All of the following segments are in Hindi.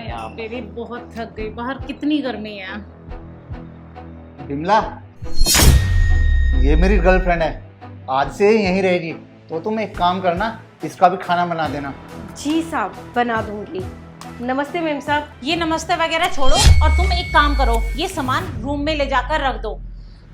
हाँ यार बेबी बहुत थक गई, बाहर कितनी गर्मी है। बिमला, ये मेरी गर्लफ्रेंड है, आज से यहीं रहेगी। तो तुम एक काम करना, इसका भी खाना बना देना। जी साहब, बना दूंगी। नमस्ते मेम साहब। ये नमस्ते वगैरह छोड़ो और तुम एक काम करो, ये सामान रूम में ले जाकर रख दो।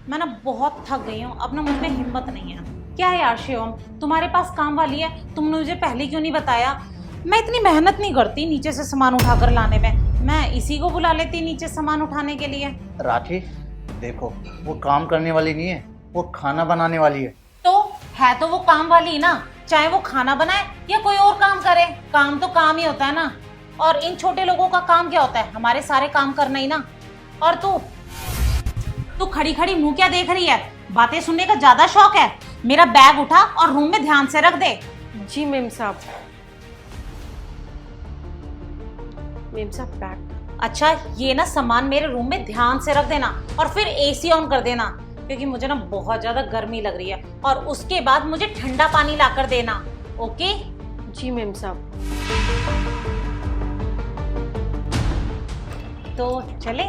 मैं ना बहुत थक गई हूँ, अब ना मुझ में हिम्मत नहीं है। क्या है यार शिवम, तुम्हारे पास काम वाली है, तुमने मुझे पहले क्यों नहीं बताया? मैं इतनी मेहनत नहीं करती नीचे से सामान उठाकर लाने में, मैं इसी को बुला लेती नीचे सामान उठाने के लिए। राखी देखो, वो काम करने वाली नहीं है, वो खाना बनाने वाली है। तो वो काम वाली ना, चाहे वो खाना बनाए या कोई और काम करे, काम तो काम ही होता है ना। और इन छोटे लोगों का काम क्या होता है? हमारे सारे काम करना ही ना। और तू खड़ी खड़ी मुंह क्या देख रही है? बातें सुनने का ज्यादा शौक है? मेरा बैग उठा और रूम में ध्यान से रख दे। जी मेम साहब। मेम साहब बैग। अच्छा, ये ना सामान मेरे रूम में ध्यान से रख देना और फिर एसी ऑन कर देना, क्योंकि मुझे ना बहुत ज्यादा गर्मी लग रही है। और उसके बाद मुझे ठंडा पानी लाकर देना। ओके? जी मेम साहब। तो चले?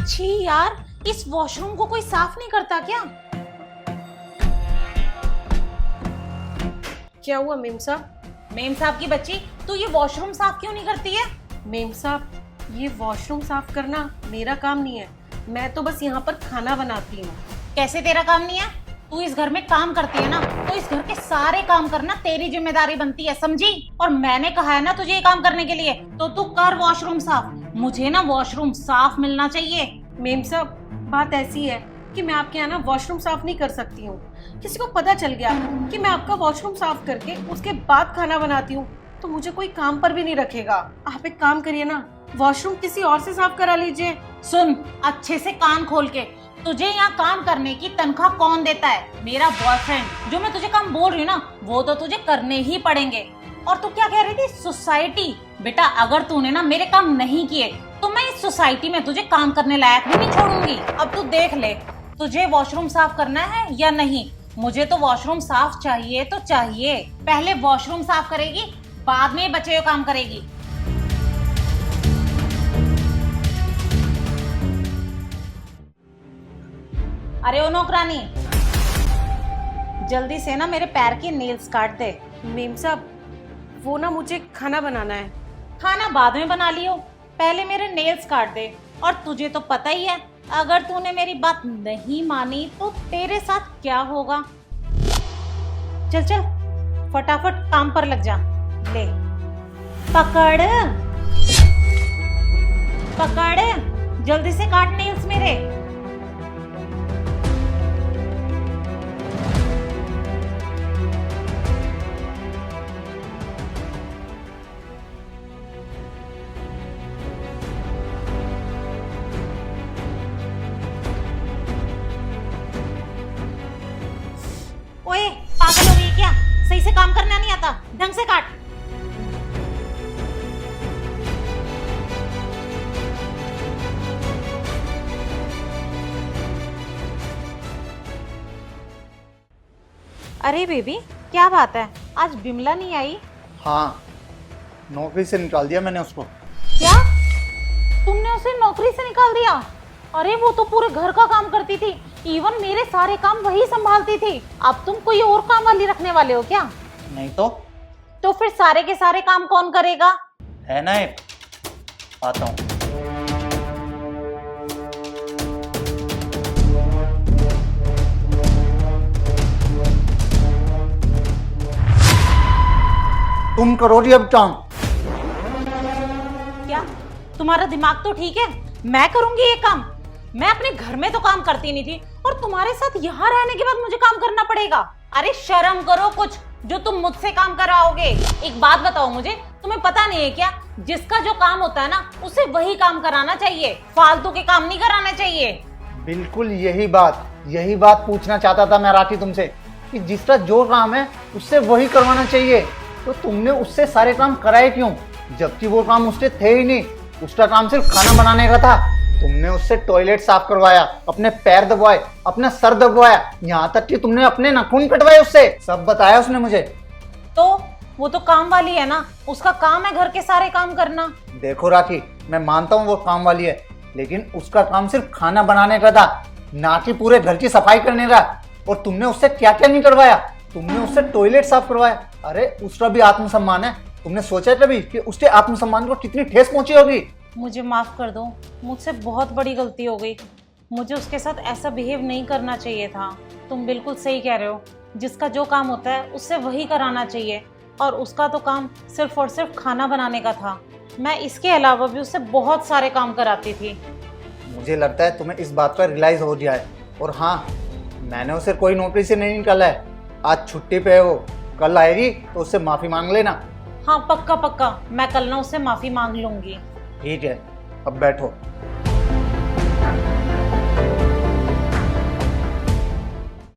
छी यार, इस वॉशरूम को कोई साफ नहीं करता क्या? क्या हुआ मेम साहब? मेम साहब की बच्ची, तू ये वॉशरूम साफ क्यों नहीं करती है? मेम साहब, ये वॉशरूम साफ करना मेरा काम नहीं है, मैं तो बस यहाँ पर खाना बनाती हूँ। कैसे तेरा काम नहीं है? तू इस घर में काम करती है ना, तो इस घर के सारे काम करना तेरी जिम्मेदारी बनती है, समझी? और मैंने कहा है ना तुझे ये काम करने के लिए, तो तू कर वॉशरूम साफ। मुझे ना वॉशरूम साफ मिलना चाहिए। मेम साहब, बात ऐसी है कि मैं आपके यहाँ ना वॉशरूम साफ नहीं कर सकती हूँ। किसी को पता चल गया कि मैं आपका वॉशरूम साफ करके उसके बाद खाना बनाती हूँ, तो मुझे कोई काम पर भी नहीं रखेगा। आप एक काम करिए ना, वॉशरूम किसी और से साफ करा लीजिए। सुन अच्छे से कान खोल के, तुझे यहाँ काम करने की तनख्वाह कौन देता है? मेरा बॉयफ्रेंड। जो मैं तुझे काम बोल रही हूँ ना, वो तो तुझे करने ही पड़ेंगे। और तू क्या कह रही थी? सोसाइटी? बेटा, अगर तूने ना मेरे काम नहीं किए तो मैं इस सोसाइटी में तुझे काम करने लायक भी नहीं छोड़ूंगी। अब तू देख ले, तुझे वॉशरूम साफ करना है या नहीं? मुझे तो वॉशरूम साफ चाहिए तो चाहिए। पहले वॉशरूम साफ करेगी, बाद में बचे हुए काम करेगी। अरे ओ नौकरानी, जल्दी से ना मेरे पैर की नेल्स काट दे। मेम साहब, वो ना मुझे खाना बनाना है। खाना बाद में बना लियो, पहले मेरे नेल्स काट दे। और तुझे तो पता ही है, अगर तूने मेरी बात नहीं मानी तो तेरे साथ क्या होगा। चल चल, फटाफट काम पर लग जा। ले पकड़ पकड़, जल्दी से काट नेल्स मेरे। ओए पागल हो गई क्या? सही से काम करना नहीं आता? ढंग से काट। अरे बेबी, क्या बात है, आज बिमला नहीं आई? हाँ, नौकरी से निकाल दिया मैंने उसको। क्या? तुमने उसे नौकरी से निकाल दिया? अरे वो तो पूरे घर का काम करती थी, इवन मेरे सारे काम वही संभालती थी। अब तुम कोई और काम वाली रखने वाले हो क्या? नहीं तो फिर सारे के सारे काम कौन करेगा? है ना, एक आता हूँ। तुम करोगी अब काम। क्या तुम्हारा दिमाग तो ठीक है? मैं करूंगी ये काम? मैं अपने घर में तो काम करती नहीं थी, और तुम्हारे साथ यहाँ रहने के बाद मुझे काम करना पड़ेगा? अरे शर्म करो कुछ, जो तुम मुझसे काम कराओगे। एक बात बताओ मुझे, तुम्हें पता नहीं है क्या, जिसका जो काम होता है ना, उसे वही काम कराना चाहिए, फालतू के काम नहीं कराने चाहिए। बिल्कुल यही बात पूछना चाहता था मैं राखी तुमसे, कि जिसका जो काम है उससे वही करवाना चाहिए। तो तुमने उससे सारे काम कराए क्यों, जबकि वो काम उससे थे ही नहीं? उसका काम सिर्फ खाना बनाने का था। तुमने उससे टॉयलेट साफ करवाया, अपने पैर दबवाए, अपना सर दबवाया, यहाँ तक कि तुमने अपने नाखून कटवाए उससे। सब बताया उसने मुझे। तो वो तो काम वाली है ना, उसका काम है घर के सारे काम करना। देखो राखी, मैं मानता हूँ वो काम वाली है, लेकिन उसका काम सिर्फ खाना बनाने का था, ना कि पूरे घर की सफाई करने का। और तुमने उससे क्या क्या नहीं करवाया, तुमने उससे टॉयलेट साफ करवाया। अरे उसका भी आत्मसम्मान है, तुमने सोचा कभी कि उसके आत्मसम्मान को कितनी ठेस पहुंची होगी। मुझे माफ कर दो, मुझसे बहुत बड़ी गलती हो गई। मुझे उसके साथ ऐसा बिहेव नहीं करना चाहिए था। तुम बिल्कुल सही कह रहे हो, जिसका जो काम होता है उससे वही कराना चाहिए, और उसका तो काम सिर्फ और सिर्फ खाना बनाने का था। मैं इसके अलावा भी उससे बहुत सारे काम कराती थी। मुझे लगता है तुम्हें इस बात का रियलाइज हो गया है। और हाँ, मैंने उसे कोई नौकरी से नहीं निकाला है। आज छुट्टी पे है वो, कल आएगी तो उससे माफी मांग लेना। हाँ पक्का पक्का, मैं कल ना उससे माफी मांग लूंगी। ठीक है, अब बैठो।